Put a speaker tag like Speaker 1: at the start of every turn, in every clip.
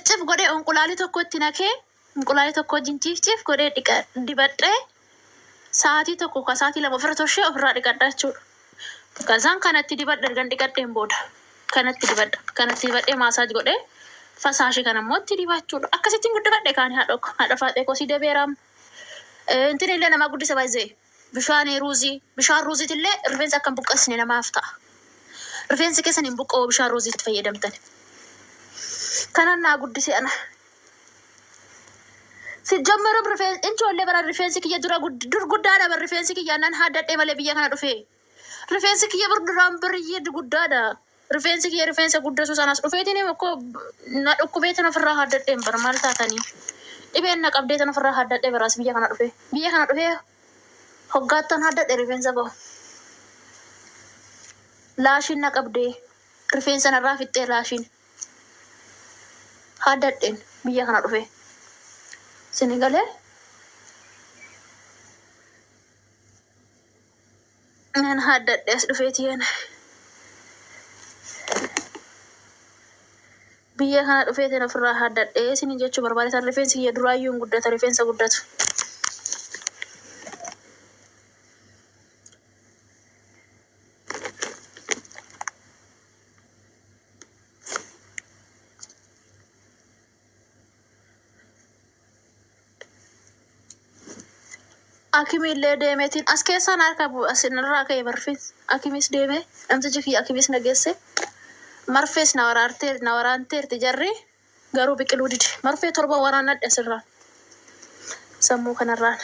Speaker 1: cif godhee onqulaali tokko itti nakee onqulaali tokko wajjin cif godhee dibadhee sa'aatii tokko ka sa'aatii lama ofirra toshee ofirraa dhiqadhaa jechuudha. Kasaan kanatti dibadha ergan dhiqadheen booda kanatti dibadhee maasaaj godhee fasaashii kana immoo itti dibachuudha. Akkasittiin guddifadhe kaani haadha faaxee kosii dabeeraam. Intin illee nama guddisa baay'ee bishaan ruuziitillee rifeensa akkam buqqasne namaaf ta'a. Rifeensi keessan hin buqqa'u bishaan ruuziitti fayyadamtan. Kanan naa guddise ana. Sijjammaru ijoollee bara rifeensi kiyya dur guddaadha bara rifeensi kiyya nan haadadhee malee biyya kana dhufe. Rifeensi kiyya duraan biriyyee guddaadha. Rifeensi kiyya rifeensa guddatu sanas dhufeetiin immoo na dhukkubeetan ofirraa haadadheen bara maal taatanii. Dhibeen na qabdee tan ofirraa haadadhee baraas biyya kana dhufe. Biyya kana dhufe hoggaattan haadadhee rifeensa bahu. Laashiin na qabdee rifeensa narraa fixxee laashiin haadadheen biyya kana dhufe. Senegalee nan haadadhee as dhufeetiin biyya kana dhufeetiin ofirraa haadadhee isin jechuu barbaadetan rifeensi kiyya duraayyuu hin guddata rifeensa guddatu. Akimiillee deemeetiin as keessaan harka asinirraa ka'e marfees akimis deeme namtichi kiyya akimis nageesse marfees na waraanteerti jarri garuu biqiluu dide marfee torba waraanadhe asirraan sammuu kanarraan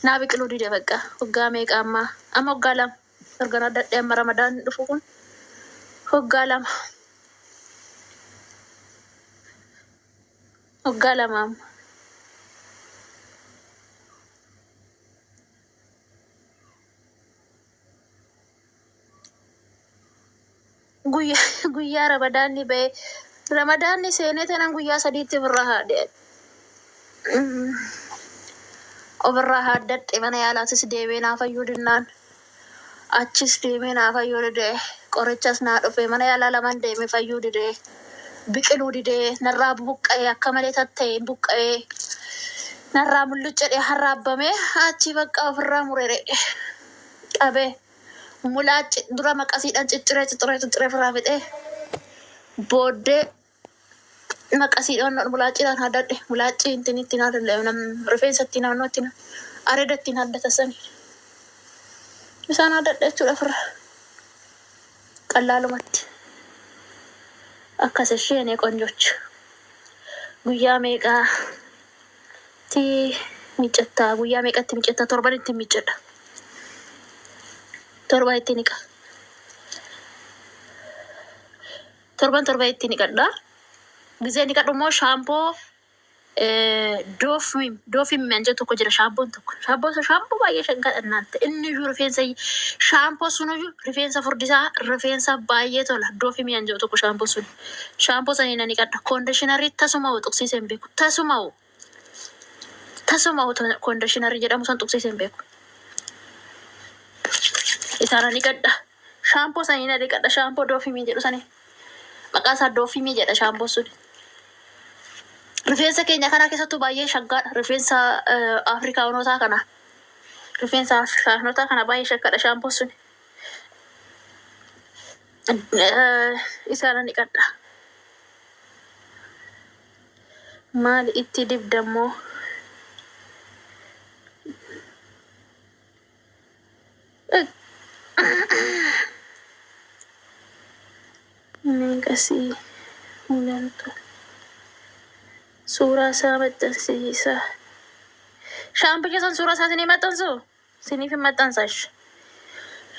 Speaker 1: naa biqiluu dide bakka hoggaa meeqa amma hoggaa lama erga haadadhee amma ramadaan dhufu kun hoggaa lama amma. Guyyaa ramadaanni ba'e ramadaanni seenee tanan guyyaa sadiitti ofirraa haaddadhe mana yaalaatis deemee naa fayyuu dinnaan achis deemee naa fayyuu didee qorichas naa dhufe mana yaalaa lamaan deemee fayyuu didee biqiluu didee narraa buqqa'ee akka malee tatta'ee buqqa'ee narraa mulluccadhee harraabbamee achi bakka ofirraa murere qabee. Mulaachi dura maqasiidhaan cicciree firaa fixee booddee maqasiidhaan mulaachiidhaan haadadhe mulaachi intin ittiin haadadhe rifeensa ittiin naannoo ittiin areeda ittiin haaddatan sanii isaan haadadhe jechuudha firra qallaalumatti akkas isheenee qonjocha guyyaa meeqaatti miccattaa torban ittiin miccadha. Torba itti niqa. Torba itti niqadha. Gizee niqadhu immoo shaampoo doofim anjaa tokko jira shaampoon tokko. Shaampoo baay'ee shangadha naante. Inni iyyuu rifeensa shaampoo sun iyyuu rifeensa furdisaa rifeensa baay'ee tola. Doofim anjaa tokko shaampoo sun. Shaampoo sanii na niqadha. Koondishinarii tasuma tuqsiisee hin beeku. Tasuma koondishinarii jedhamu san tuqsiisee hin beeku. Isaana niqadha. Shaampoo sanii na niqadha. Shaampoo doofimii jedhu sanii. Maqaa isaa doofimii jedha shaampoo sun. Rifeensa keenya kana keessattuu baay'ee shaggaadha. Rifeensa Afrikaanotaa kana. Rifeensa Afrikaanotaa kana baay'ee shaggaadha shaampoo sun. Isaana niqadha. Maal itti dibdammoo? Kasih mulanto suuraa isaa maxxansiisa. Shaampicha san suuraa isaa sinii maxxansu siniif hin maxxansash.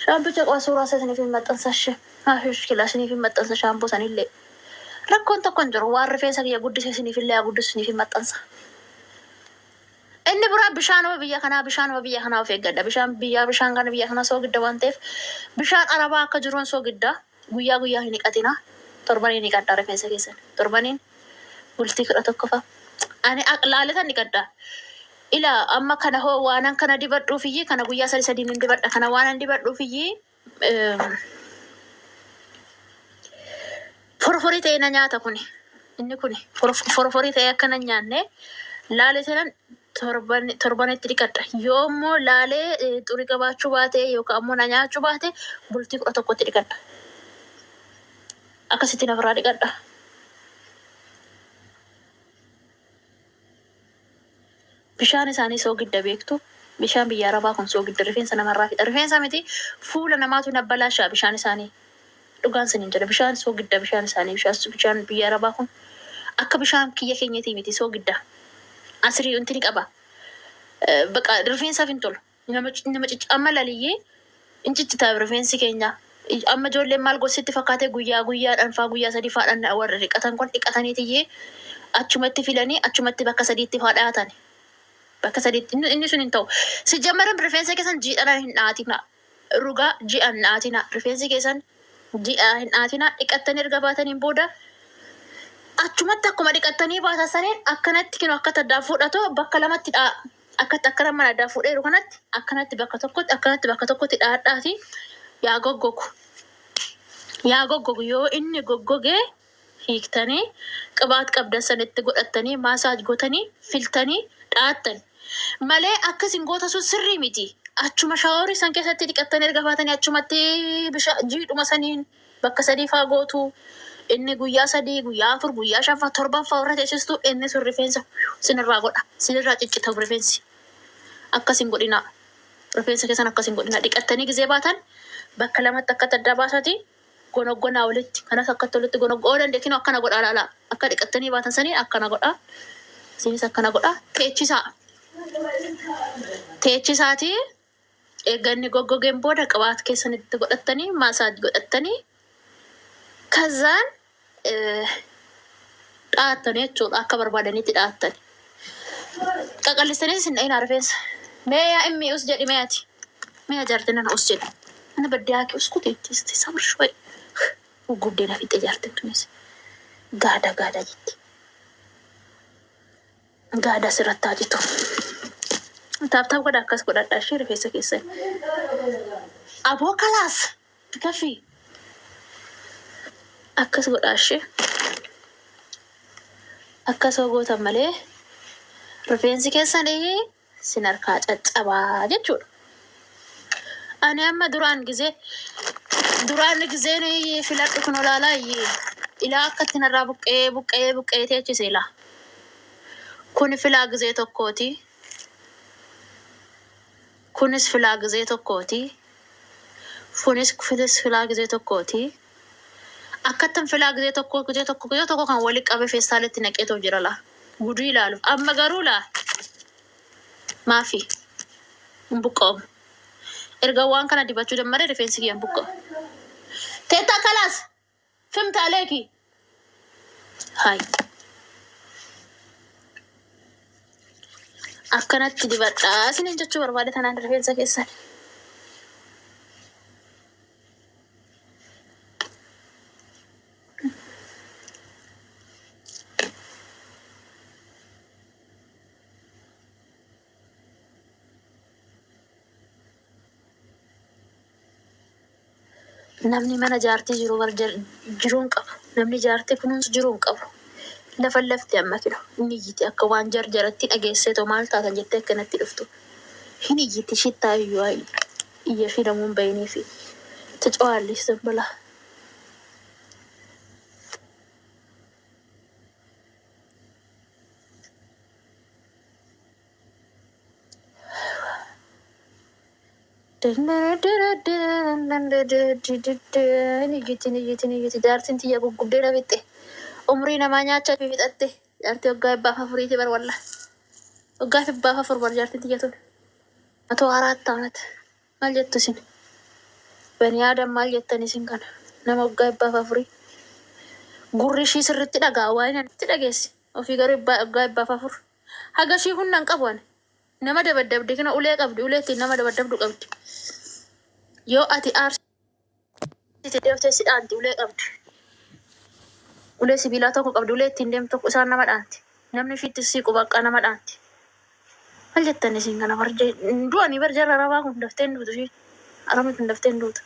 Speaker 1: Shaampicha qaba suuraa isaa siniif hin maxxansash. Haafish kilaa siniif hin maxxansa shaampoo sanillee. Rakkoon tokko hin jiru waan rifeensa kiyya guddise siniif illee haa guddisu siniif hin maxxansa. Inni biraa bishaanuma biyya kanaa of eeggadha. Bishaan kana biyya kanaa soo gidda waan ta'eef bishaan arabaa akka jiruun soo gidda guyyaa hin niqatina. Torbaniin niqadha rifeensa keessan. Torbaniin bultii 11 ani laaletan niqadha. Ila amma kana hoo waanan kana dibadhuufiyyi kana guyyaa sadiin hin dibadha. Kana waanan dibadhuufiyyi furfurii ta'e na nyaata kuni. inni kun forforii ta'ee akkana nyaanne laalee sanan torbanetti dhiqadha. Yoo immoo laalee xurii qabaachuu baate yookaan ammoo na nyaachuu baate bultii 11tti dhiqadha. Akkasitti nafarraa dhiqadha. Bishaan isaanii soogidda beektu. Bishaan biyya Arabaa kun soogidda rifeensa namarraa fixa. Rifeensa miti fuula namaatu nabbalaashaa bishaan isaanii. Dhugaan saniin jedha bishaan soogidda bishaan isaanii bishaan biyya Arabaa kun akka bishaan kiyya keenyatii miti soogidda. Asirii wanti ni qaba. Baqa rifeensaaf hin tolu. Nama ciccamma laliyyee hin ciccitaaf rifeensi keenya. Amma ijoolleen maal gossitti fakkaatee guyyaadhaan faa guyyaa sadii faadhaan warra dhiqatan kun dhiqataniitiyyee achumatti filanii achumatti bakka sadiitti faa dhaatan. Bakka sadiitti inni sun hin ta'u. Si jammaran rifeensa keessan jiidhaan hin dhaatina. Rugaa ji'an dhaatina. Rifeensi keessan ji'a hin dhaatina. Dhiqattanii erga baataniin booda achumatti akkuma dhiqattanii baatan saniin akkanatti kinu akka addaan fudhatu bakka lamatti dhaa. Akka nama addaan fuudheeru kanatti akkanatti bakka tokkotti dhaadhaati yaa goggogu. Yaa goggogu yoo inni goggogee hiiktanii qibaat qabdan sanitti godhattanii maasaaj gootanii filtanii dhaattan. Malee akkasin goota sun sirrii miti. Achuma shaaworii san keessatti dhiqattanii erga baatanii achumatti jiidhuma saniin bakka sadii faa gootu. Inni guyyaa 3, guyyaa 4, guyyaa 5, 7 faa warra teessistu inni sun rifeensa sinirraa godha. Sinirraa ciccita rifeensi. Akkasin godhina. Rifeensa keessan akkasin godhina. Dhiqattanii gizee baatan bakka lamatti akka adda baasati gonoggonaa walitti. Kanas akkatti walitti gonoggoo dandeekinu akkana godhaa laala. Akka dhiqattanii baatan saniin akkana godhaa. Isinis akkana godhaa. Teechisaa. Teechisaati eegganni goggogeen booda qibaat keessanitti godhattanii maasaaj godhattanii kazaan dhaatanii jechuudha akka barbaadanitti dhaatanii. Qaqallistanii sin dhayinaa rifeensa. Mee yaa immi us jedhi meeti. Mee jaartin nana us jedhi. Ana baddaa kee us kuteetti sabir shwee. Guddeena fixe jaartin tunis. Gaada jetti. Gaada sirrattaa jitu. Taap godha akkas godhadhaa ishee rifeensa keessan. Aboo kalaas bikafii. Akkas godhaa ishee. Akkas hogootan malee rifeensi keessanii sin harkaa caccabaa jechuudha. Ani amma duraan gizeen filadhu kun olaalaa ilaa akkatti narraa buqqee teechise ilaa. Kun filaa gizee tokkooti. Kunis filaa gizee tokkooti. Kunis filaa gizee tokkooti. Akkattan filaa gizee tokko kan wali qabe feestaaletti naqeetoo jira laa. Guduu ilaaluuf. Amma garuu laa. Maafi. Hin buqqa'u. Erga waan kana dibachuu dammaree rifeensi kiyya hin buqqa'u. Teettaa kalaas. Fimtaaleeki. Hayi. Akkanatti dibadhaa isinin jechuu barbaade tanaan rifeensa keessan. Namni mana jaartii jiruun qabu. Namni jaartii kunuunsu jiruun qabu. Lafa lafti amma kilo. Inni iyyiti akka waan jarjaratti dhageesseetoo maal taatan jettee akkanatti dhuftu. Hin iyyiti shittaa iyyuu iyya fi namuun bayinii fi ticawaallis dambala. Niyyiti jaartiin tiyya gugguddee na fixxe. Umrii namaa nyaachaa fi fixatte. Jaartii waggaa 4 bar walla. Waggaa 4 bar jaartiin tiyya tun. 104 ዓመት maal jettu isin? Bani Aadam maal jettan isin kana? Nama waggaa 4 gurri ishii sirriitti dhagaa waan itti dhageessi. Ofii garuu waggaa 4 haga ishii humna hin qabu ani. Nama dabaddabde kana ulee qabdi. Ulee ittiin nama dabaddabdu qabdi. Yoo ati aarsite deeftee si dhaanti ulee qabdi. Ulee sibiilaa tokko qabdi. Ulee ittiin deemtu tokko isaan nama dhaanti. Namni ishiitti siiqu bakka nama dhaanti. Maal jettan isin kana du'anii barjarra rabaa kun daftee hin duutu isheen. Aramni kun daftee hin duutu.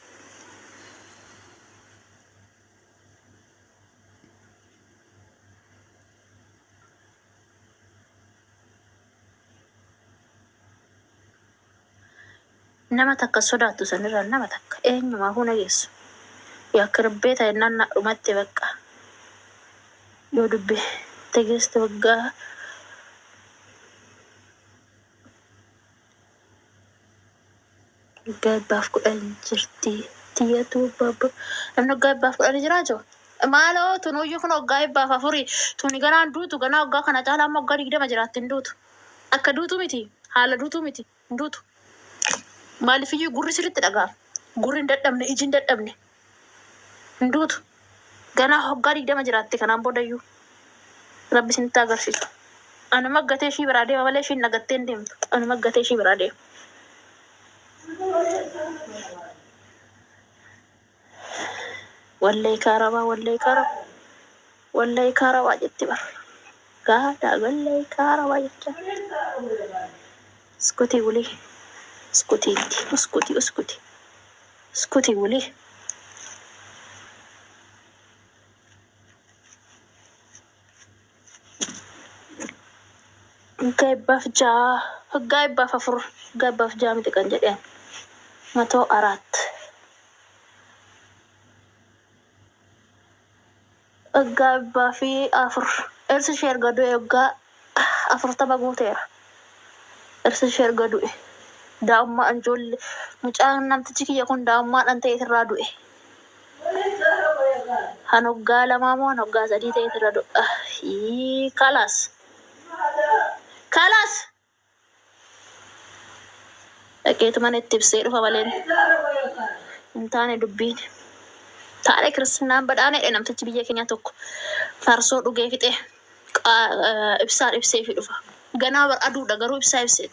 Speaker 1: nama takka sodaattu sanirra nama takka eenyumaa huna geessu yaa kirbee ta'e nanna dhumatti bakka yoo dubbe tegeeste waggaa gabbaaf kudhan jirti tiyatu babba namni gabbaaf kudhan jiraa jo maalo tunuyyuu kun waggaa gabbaaf afurii tuni ganaan duutu ganaa waggaa kana caalaa amma waggaa 20 jiraatti hin duutu akka duutu miti haala duutu miti hin duutu maalifiyyuu gurri sirritti dhagaa gurri hin dadhabne iji hin dadhabne hin duutu ganaa waggaa 20 jiraatti kanaan boodayyuu rabbi isinitti agarsiisu anuma gatee ishii biraa deema malee ishiin nagattee hin deemtu anuma gatee ishii biraa deema. والله كهرباء جتي بر قاعدة والله كهرباء جتي اسكتي ولي اسكتي ولي قايبة في ففر قايبة في جامد كان جديان متو أرات قايبة في أفر إرس شير قدو يوغا أفر تبقو تير إرس شير قدو داما أنجول مجان نمتجيكي يكون داما أنت يترادو هنوغا لمامو هنوغا زديد يترادو خلاص أكيد ما نتبصير فبالين انتاني دبين تاري كرسنا بدأنا إنام تجيبيه كنيا توك فارسو دوجي فيته إبصار إبصي في دفا جنابر أدو دعارو إبصار إبصي